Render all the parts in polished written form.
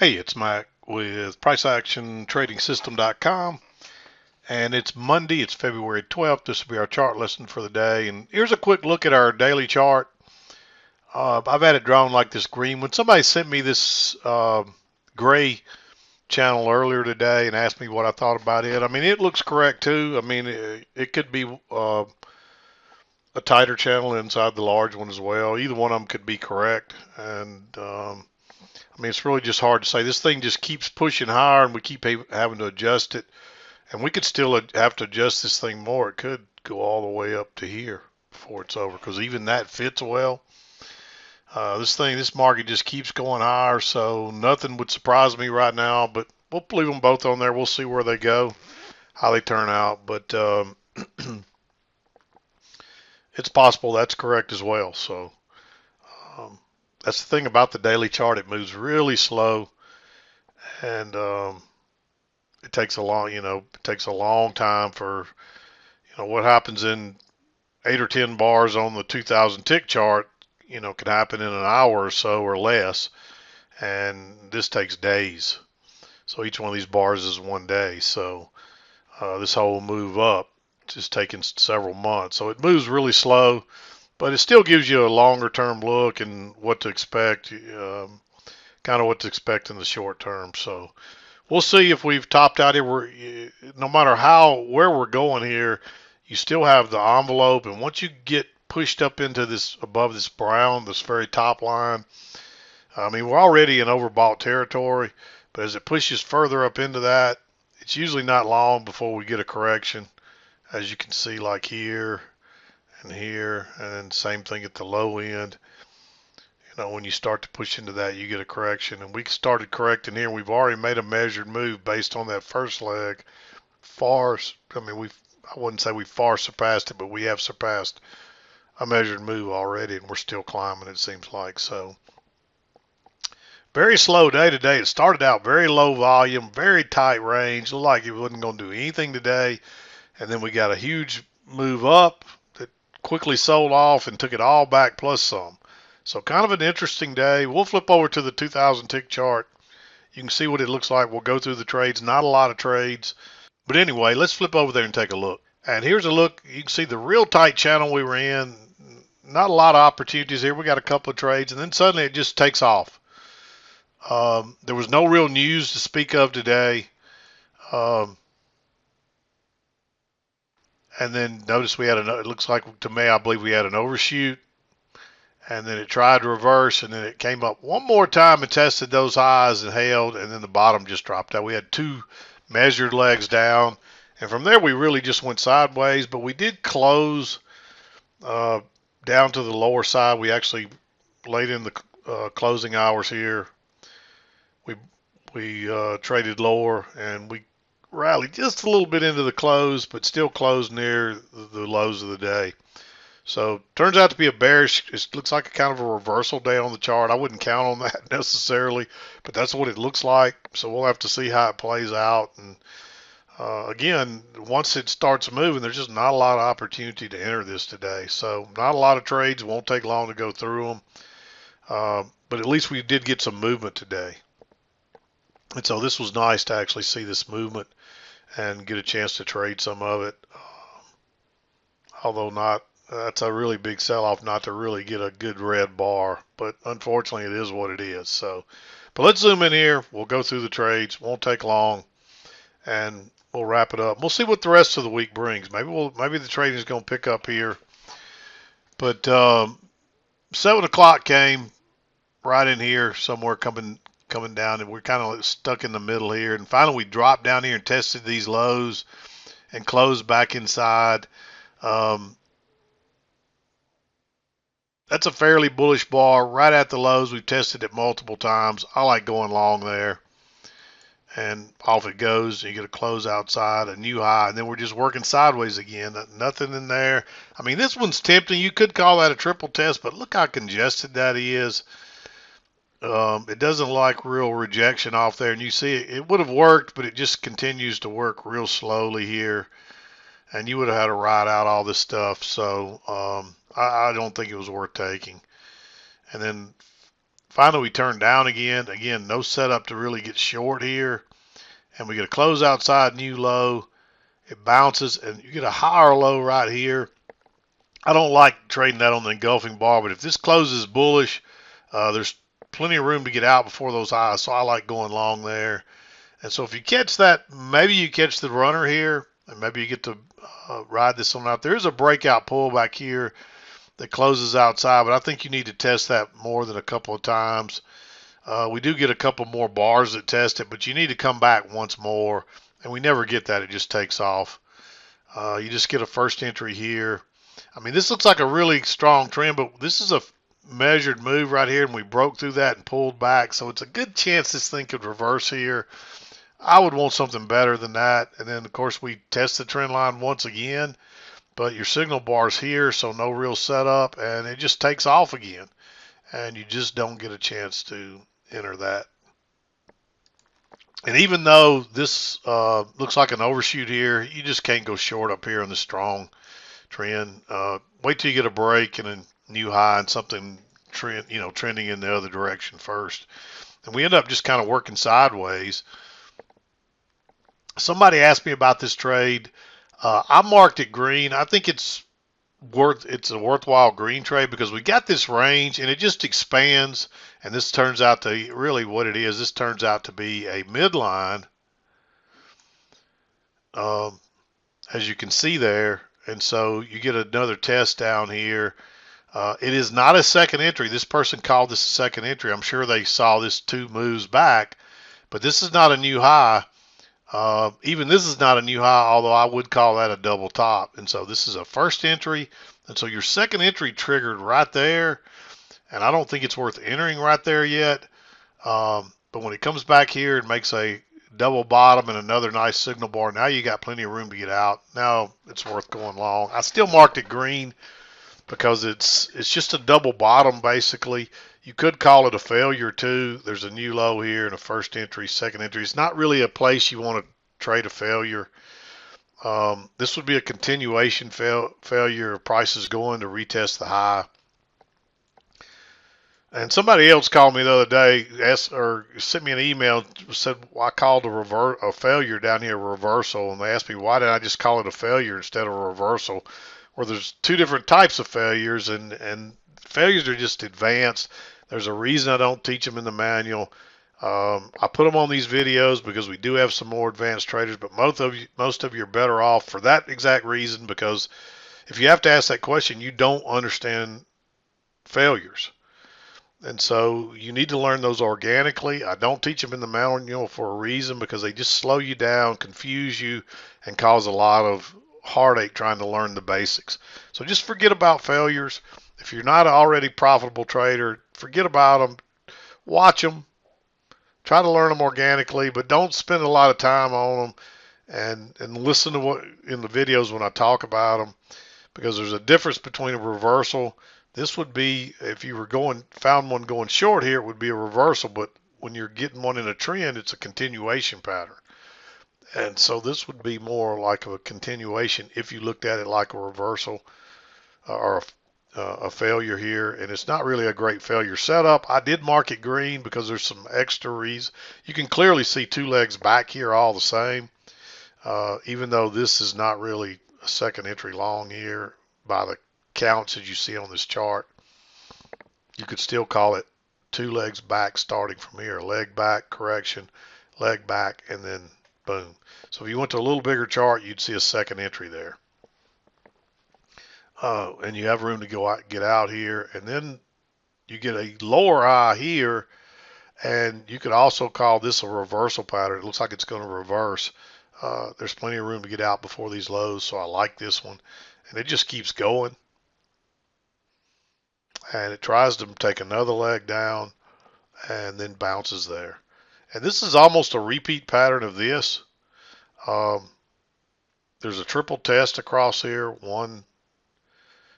Hey, it's Mike with PriceActionTradingSystem.com, and it's Monday. It's February 12th. This will be our chart lesson for the day. And here's a quick look at our daily chart. I've had it drawn like this green. When somebody sent me this gray channel earlier today and asked me what I thought about it, I mean, it looks correct too. I mean, it could be a tighter channel inside the large one as well. Either one of them could be correct. And I mean, it's really just hard to say. This thing just keeps pushing higher, and we keep having to adjust it. And we could still have to adjust this thing more. It could go all the way up to here before it's over, because even that fits well. This market just keeps going higher, so nothing would surprise me right now. But we'll leave them both on there. We'll see where they go, how they turn out. But it's possible that's correct as well. So um, that's the thing about the daily chart. It moves really slow, and it takes a long time for, what happens in 8 or 10 bars on the 2000 tick chart, could happen in an hour or so or less. And this takes days. So each one of these bars is one day. So this whole move up just taking several months. So it moves really slow, but it still gives you a longer term look and what to expect, kind of what to expect in the short term. So we'll see if we've topped out here. No matter where we're going here, you still have the envelope, and once you get pushed up into this above this brown, this very top line, I mean, we're already in overbought territory, but as it pushes further up into that, it's usually not long before we get a correction, as you can see, like here and here, and then same thing at the low end. When you start to push into that, you get a correction. And we started correcting here. We've already made a measured move based on that first leg. I mean, I wouldn't say we far surpassed it, but we have surpassed a measured move already, and we're still climbing, it seems like. So very slow day today. It started out very low volume, very tight range. Looked like it wasn't going to do anything today. And then we got a huge move up that quickly sold off and took it all back plus some. So kind of an interesting day. We'll flip over to the 2000 tick chart. You can see what it looks like. We'll go through the trades. Not a lot of trades. But anyway, let's flip over there and take a look. And here's a look. You can see the real tight channel we were in. Not a lot of opportunities here. We got a couple of trades, and then suddenly it just takes off. There was no real news to speak of today. Um, and then notice it looks like to me, I believe we had an overshoot. And then it tried to reverse, and then it came up one more time and tested those highs and held, and then the bottom just dropped out. We had two measured legs down, and from there we really just went sideways, but we did close uh, down to the lower side. We actually late in the closing hours here, we we traded lower, and we rallied just a little bit into the close, but still closed near the lows of the day. So turns out to be a bearish. It looks like a kind of a reversal day on the chart. I wouldn't count on that necessarily, but that's what it looks like. So we'll have to see how it plays out. And again, once it starts moving, there's just not a lot of opportunity to enter this today. So not a lot of trades. It won't take long to go through them. But at least we did get some movement today. And so this was nice to actually see this movement and get a chance to trade some of it. Although not, that's a really big sell-off not to really get a good red bar. But unfortunately, it is what it is. So, but let's zoom in here. We'll go through the trades. Won't take long, and we'll wrap it up. We'll see what the rest of the week brings. Maybe the trading is going to pick up here. But 7 o'clock came right in here somewhere coming down, and we're kind of stuck in the middle here. And finally, we dropped down here and tested these lows and closed back inside. Um, that's a fairly bullish bar right at the lows. We've tested it multiple times. I like going long there. And off it goes. You get a close outside, a new high, and then we're just working sideways again. Nothing in there. I mean, this one's tempting. You could call that a triple test, but look how congested that is. It doesn't like real rejection off there, and you see it would have worked, but it just continues to work real slowly here, and you would have had to ride out all this stuff. So I don't think it was worth taking. And then Finally, we turn down again. Again, no setup to really get short here. And we get a close outside new low. It bounces, and you get a higher low right here. I don't like trading that on the engulfing bar, but if this closes bullish, there's plenty of room to get out before those highs. So I like going long there. And so if you catch that, maybe you catch the runner here, and maybe you get to ride this one out. There is a breakout pullback here that closes outside, but I think you need to test that more than a couple of times. We do get a couple more bars that test it, but you need to come back once more, and we never get that. It just takes off. You just get a first entry here. I mean, this looks like a really strong trend, but this is a measured move right here, and we broke through that and pulled back, so it's a good chance this thing could reverse here. I would want something better than that. And then, of course, we test the trend line once again, but your signal bar's here, so no real setup, and it just takes off again, and you just don't get a chance to enter that. And even though this looks like an overshoot here, you just can't go short up here on the strong trend. Wait till you get a break and a new high and something trending in the other direction first. And we end up just kind of working sideways. Somebody asked me about this trade. I marked it green. I think it's a worthwhile green trade because we got this range and it just expands, and this turns out to really what it is. This turns out to be a midline, as you can see there, and so you get another test down here. It is not a second entry. This person called this a second entry. I'm sure they saw this 2 moves back, but this is not a new high. Even this is not a new high, although I would call that a double top. And so this is a first entry. And so your second entry triggered right there. And I don't think it's worth entering right there yet. But when it comes back here and makes a double bottom and another nice signal bar, now you got plenty of room to get out. Now it's worth going long. I still marked it green because it's just a double bottom basically. You could call it a failure too. There's a new low here and a first entry, second entry. It's not really a place you want to trade a failure. This would be a continuation failure. Price is going to retest the high. And somebody else called me the other day, sent me an email, said, well, I called a failure down here a reversal, and they asked me why did I just call it a failure instead of a reversal? Where there's 2 different types of failures, and failures are just advanced. There's a reason I don't teach them in the manual. I put them on these videos because we do have some more advanced traders, but most of you are better off for that exact reason, because if you have to ask that question, you don't understand failures. And so you need to learn those organically. I don't teach them in the manual for a reason, because they just slow you down, confuse you, and cause a lot of heartache trying to learn the basics. So just forget about failures. If you're not an already profitable trader, forget about them. Watch them. Try to learn them organically, but don't spend a lot of time on them, and listen to what in the videos when I talk about them, because there's a difference between a reversal. This would be, if you were found one going short here, it would be a reversal, but when you're getting one in a trend, it's a continuation pattern. And so this would be more like a continuation if you looked at it like a reversal or a failure here. And it's not really a great failure setup. I did mark it green because there's some extra reasons. You can clearly see 2 legs back here all the same, even though this is not really a second entry long here by the counts as you see on this chart. You could still call it 2 legs back starting from here. Leg back, correction, leg back, and then boom. So if you went to a little bigger chart, you'd see a second entry there. And you have room to go out, get out here, and then you get a lower high here, and you could also call this a reversal pattern. It looks like it's going to reverse. There's plenty of room to get out before these lows, so I like this one. And it just keeps going. And it tries to take another leg down and then bounces there. And this is almost a repeat pattern of this. There's a triple test across here.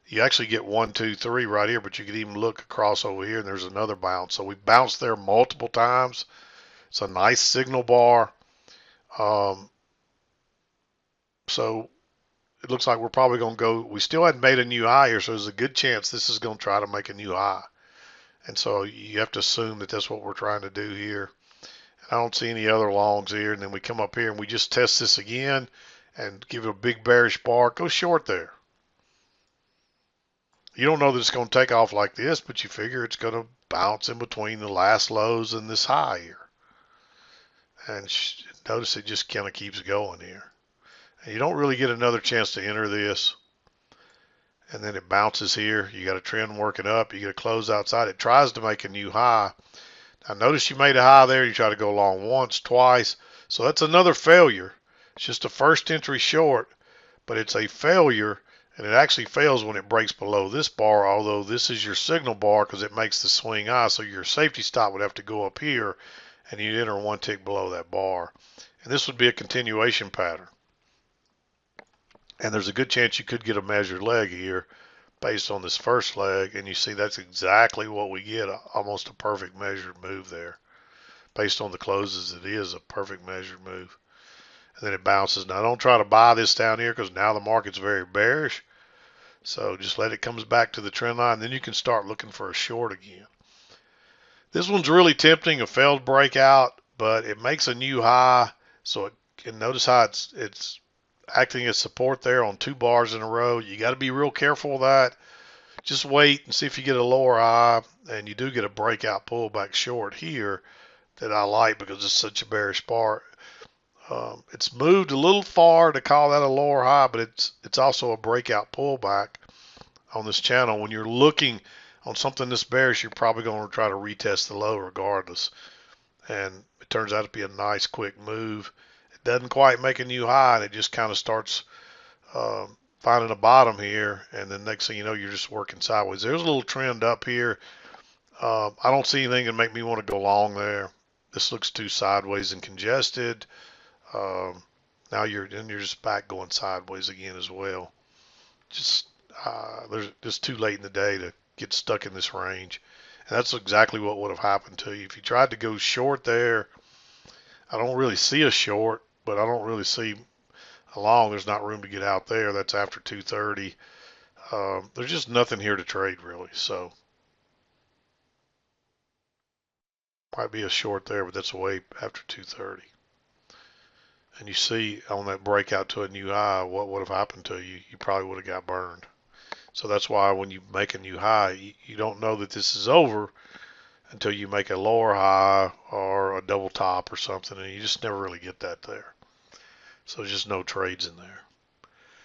You actually get 1, 2, 3 right here, but you could even look across over here and there's another bounce. So we bounced there multiple times. It's a nice signal bar. So it looks like we're probably going to go, we still hadn't made a new high here, so there's a good chance this is going to try to make a new high. And so you have to assume that that's what we're trying to do here. I don't see any other longs here. And then we come up here and we just test this again and give it a big bearish bar. Go short there. You don't know that it's going to take off like this, but you figure it's going to bounce in between the last lows and this high here. And notice it just kind of keeps going here. And you don't really get another chance to enter this. And then it bounces here. You got a trend working up. You get a close outside. It tries to make a new high. Now notice you made a high there. You try to go long once, twice. So that's another failure. It's just a first entry short, but it's a failure. And it actually fails when it breaks below this bar, although this is your signal bar because it makes the swing high. So your safety stop would have to go up here, and you'd enter one tick below that bar. And this would be a continuation pattern. And there's a good chance you could get a measured leg here based on this first leg. And you see that's exactly what we get, almost a perfect measured move there. Based on the closes, it is a perfect measured move. And then it bounces. Now don't try to buy this down here because now the market's very bearish. So just let it come back to the trend line. Then you can start looking for a short again. This one's really tempting, a failed breakout, but it makes a new high. So it can notice how it's acting as support there on 2 bars in a row. You got to be real careful with that. Just wait and see if you get a lower high, and you do get a breakout pullback short here that I like because it's such a bearish bar. It's moved a little far to call that a lower high, but it's also a breakout pullback on this channel. When you're looking on something this bearish, you're probably going to try to retest the low regardless. And it turns out to be a nice quick move. It doesn't quite make a new high, and it just kind of starts finding a bottom here. And then next thing you know, you're just working sideways. There's a little trend up here. I don't see anything that make me want to go long there. This looks too sideways and congested. Now you're just back going sideways again as well. There's just too late in the day to get stuck in this range. And that's exactly what would have happened to you. If you tried to go short there, I don't really see a short, but I don't really see a long. There's not room to get out there. That's after 2:30. There's just nothing here to trade really. So might be a short there, but that's way after 2:30. And you see on that breakout to a new high, what would have happened to you? You probably would have got burned. So that's why when you make a new high, you don't know that this is over until you make a lower high or a double top or something, and you just never really get that there. So there's just no trades in there.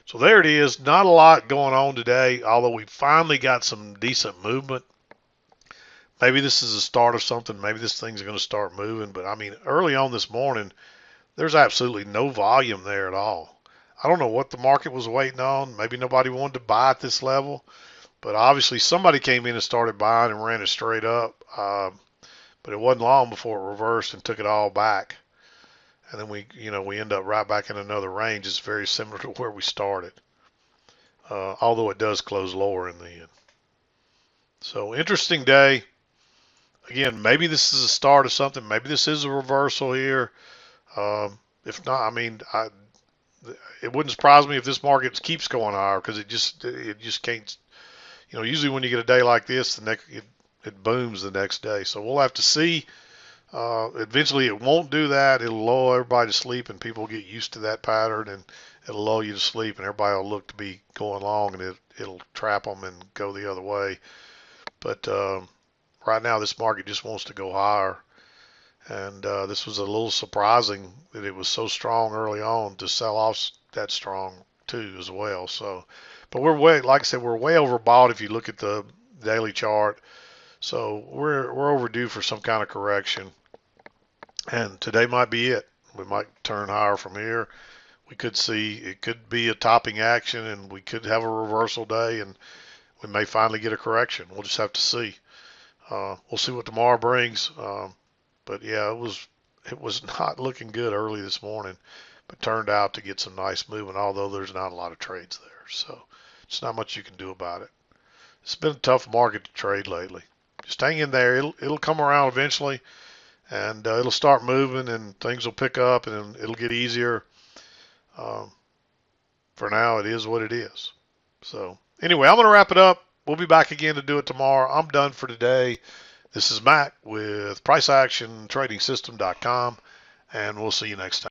So there it is. Not a lot going on today, although we finally got some decent movement. Maybe this is the start of something. Maybe this thing's going to start moving. But I mean, early on this morning, there's absolutely no volume there at all. I don't know what the market was waiting on. Maybe nobody wanted to buy at this level, but obviously somebody came in and started buying and ran it straight up. But it wasn't long before it reversed and took it all back. And then we end up right back in another range. It's very similar to where we started, although it does close lower in the end. So interesting day. Again, maybe this is a start of something. Maybe this is a reversal here. If not, I mean, it wouldn't surprise me if this market keeps going higher because it just can't. Usually when you get a day like this, it booms the next day. So we'll have to see. Eventually, it won't do that. It'll lull everybody to sleep, and people get used to that pattern, and it'll lull you to sleep, and everybody will look to be going long, and it'll trap them and go the other way. But right now, this market just wants to go higher. And this was a little surprising that it was so strong early on to sell off that strong too as well. So, but like I said, we're way overbought if you look at the daily chart. So we're overdue for some kind of correction. And today might be it. We might turn higher from here. We could see it could be a topping action, and we could have a reversal day, and we may finally get a correction. We'll just have to see. We'll see what tomorrow brings. But yeah, it was not looking good early this morning, but turned out to get some nice movement, although there's not a lot of trades there. So it's not much you can do about it. It's been a tough market to trade lately. Just hang in there. It'll come around eventually, and it'll start moving, and things will pick up, and it'll get easier. For now, it is what it is. So anyway, I'm going to wrap it up. We'll be back again to do it tomorrow. I'm done for today. This is Mac with PriceActionTradingSystem.com, and we'll see you next time.